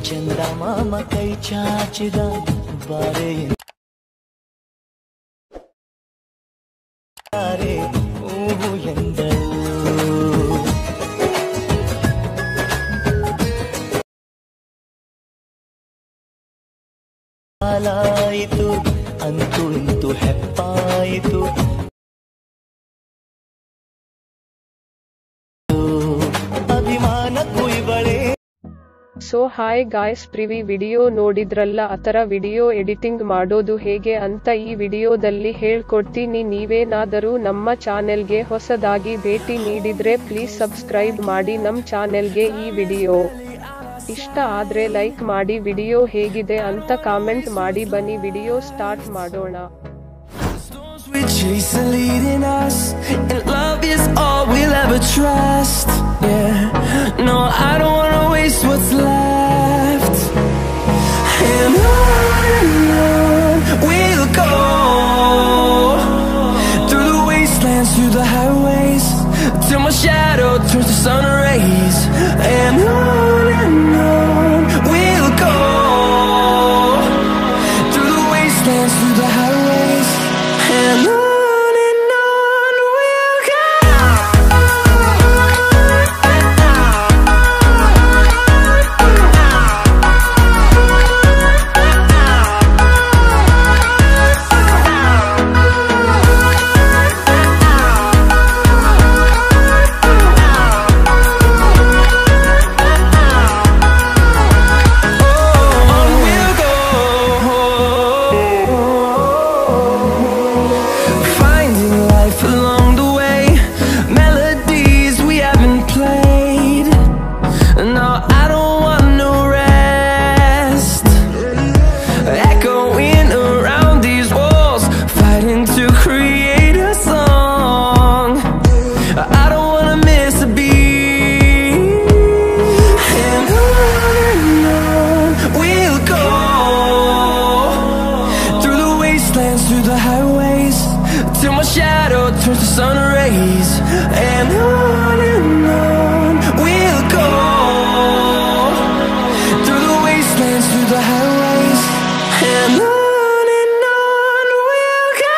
ಚಂದಮಾಮ ಕೈ ಚಾಚಿದ ಬಾರೆ ಊಹು ಎಂದಳು ಹಾಲಾಯಿತು ಅಂತೂ ಇಂತೂ ಹೆಪ್ಪಾಯಿತು ಅಭಿಮಾನ ಕುಯ್ಬಳೆ. So hi guys, previous video ನೋಡಿದ್ರಲ್ಲ, ಆತರ ವಿಡಿಯೋ ಎಡಿಟಿಂಗ್ ಮಾಡೋದು ಹೇಗೆ ಅಂತ ಈ ವಿಡಿಯೋದಲ್ಲಿ ಹೇಳ್ಕೊಡ್ತೀನಿ. ನೀವೇನಾದರೂ ನಮ್ಮ ಚಾನೆಲ್ಗೆ ಹೊಸದಾಗಿ ಭೇಟಿ ನೀಡಿದ್ರೆ ಪ್ಲೀಸ್ ಸಬ್ಸ್ಕ್ರೈಬ್ ಮಾಡಿ ನಮ್ ಚಾನೆಲ್ಗೆ. ಈ ವಿಡಿಯೋ ಇಷ್ಟ ಆದ್ರೆ ಲೈಕ್ ಮಾಡಿ, ವಿಡಿಯೋ ಹೇಗಿದೆ ಅಂತ ಕಾಮೆಂಟ್ ಮಾಡಿ. ಬನ್ನಿ ವಿಡಿಯೋ ಸ್ಟಾರ್ಟ್ ಮಾಡೋಣ. We chase the leading us, and love is all we'll ever trust. Yeah, no, I don't wanna waste what's left. And on we'll go, through the wastelands, through the highways, till my shadow turns to sun rays. And on we'll go, through the wastelands, through the highways. And on we'll go. Through the highways, till my shadow turns to sun rays. And on we'll go, through the wastelands, through the highways. And on we'll go.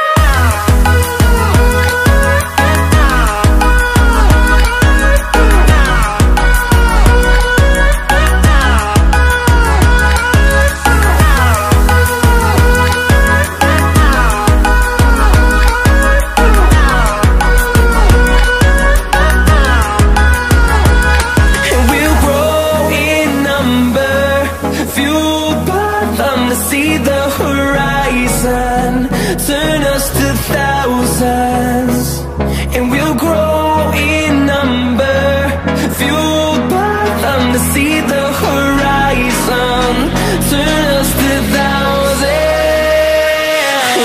See the horizon, turn us to thousands, and we'll grow in number, fueled by them to see the horizon, turn us to thousands.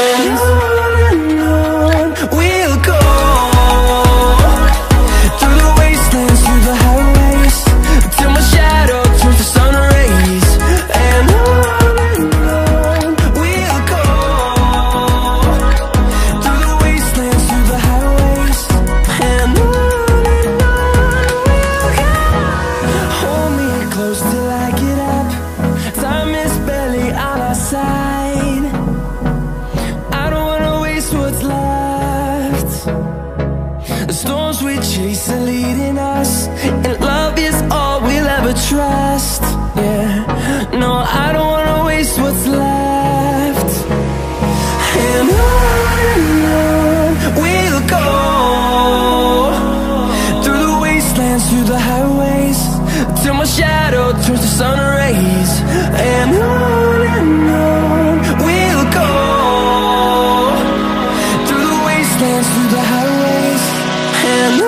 And on we'll go, through the wastelands, through the highways, till my shadow turns to sun rays. And we chase are leading us, and love is all we'll ever trust. Yeah, no, I don't wanna waste what's left. And on we'll go, through the wastelands, through the highways, till my shadow turns to sun rays. And on we'll go, through the wastelands, through the highways. And